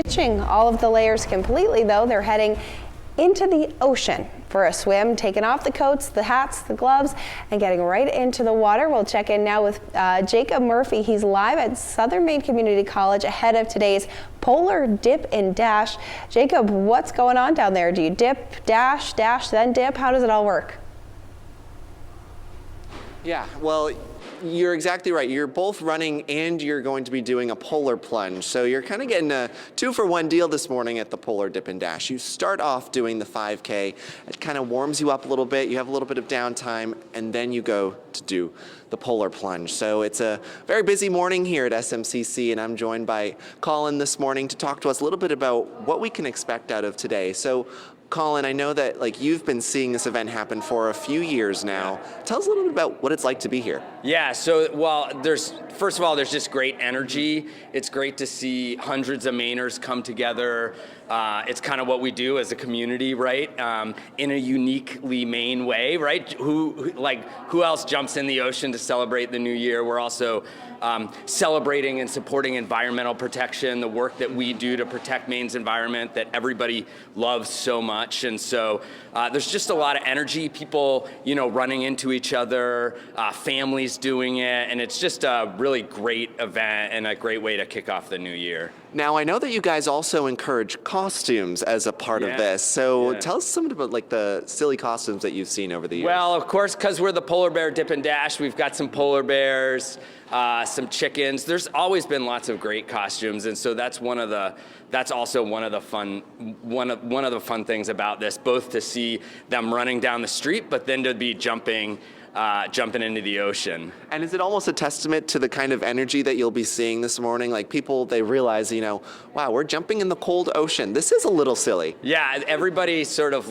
ditching all of the layers completely, though. They're heading into the ocean for a swim, taking off the coats, the hats, the gloves, and getting right into the water. We'll check in now with Jacob Murphy. He's live at Southern Maine Community College ahead of today's Polar Dip and Dash. Jacob, what's going on down there? Do you dip, dash, then dip? How does it all work? Yeah, well, you're exactly right. You're both running and you're going to be doing a polar plunge. So you're kind of getting a 2-for-1 deal this morning at the Polar Dip and Dash. You start off doing the 5K. It kind of warms you up a little bit. You have a little bit of downtime, and then you go to do the polar plunge. So it's a very busy morning here at SMCC, and I'm joined by Colin this morning to talk to us a little bit about what we can expect out of today. So Colin, I know that you've been seeing this event happen for a few years now. Tell us a little bit about what it's like to be here. Yeah, so first of all, there's just great energy. It's great to see hundreds of Mainers come together. It's kind of what we do as a community, right? In a uniquely Maine way, right? Who else jumps in the ocean to celebrate the new year? We're also celebrating and supporting environmental protection, the work that we do to protect Maine's environment that everybody loves so much. And so there's just a lot of energy, people, running into each other, families doing it, and it's just a really great event and a great way to kick off the new year. Now, I know that you guys also encourage costumes as a part of this. So tell us something about the silly costumes that you've seen over the years. Well, of course, because we're the Polar Bear Dip and Dash, we've got some polar bears, some chickens. There's always been lots of great costumes, and so that's also one of the fun things about this, both to see them running down the street, but then to be jumping into the ocean. And is it almost a testament to the kind of energy that you'll be seeing this morning? Like people, they realize, wow, we're jumping in the cold ocean. This is a little silly. Yeah, everybody sort of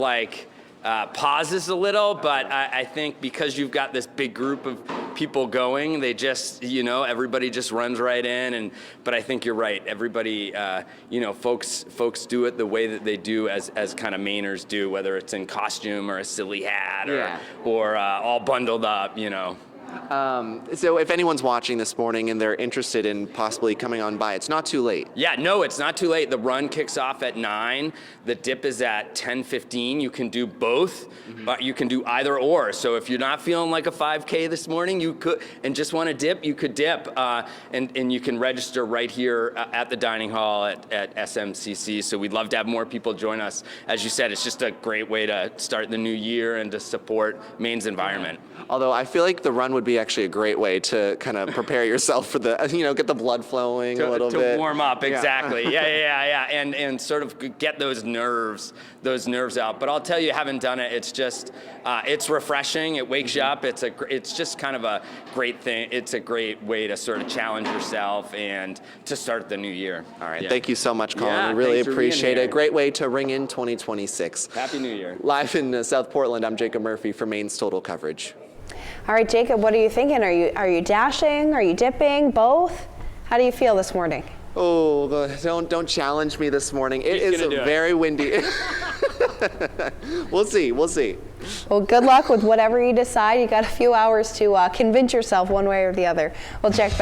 pauses a little, but I think because you've got this big group of people going, they just, everybody just runs right in. But I think you're right. Everybody, folks do it the way that they do as kind of Mainers do, whether it's in costume or a silly hat or all bundled up, So if anyone's watching this morning and they're interested in possibly coming on by, it's not too late. Yeah, no, it's not too late. The run kicks off at 9. The dip is at 10:15. You can do both, but you can do either or. So if you're not feeling like a 5K this morning, you could, and just want to dip, you could dip, and you can register right here at the dining hall at SMCC. So we'd love to have more people join us. As you said, it's just a great way to start the new year and to support Maine's environment. Although I feel like the run would be actually a great way to kind of prepare yourself for the, get the blood flowing a little bit. To warm up, exactly. Yeah. And sort of get those nerves out. But I'll tell you, having done it, it's just, it's refreshing. It wakes you up. It's just kind of a great thing. It's a great way to sort of challenge yourself and to start the new year. All right. Thank you so much, Colin. We really appreciate it. Great way to ring in 2026. Happy New Year. Live in South Portland, I'm Jacob Murphy for Maine's Total Coverage. All right, Jacob, what are you thinking? Are you dashing? Are you dipping? Both? How do you feel this morning? Oh, don't challenge me this morning. It is very windy. We'll see. Well, good luck with whatever you decide. You got a few hours to convince yourself one way or the other. We'll check back.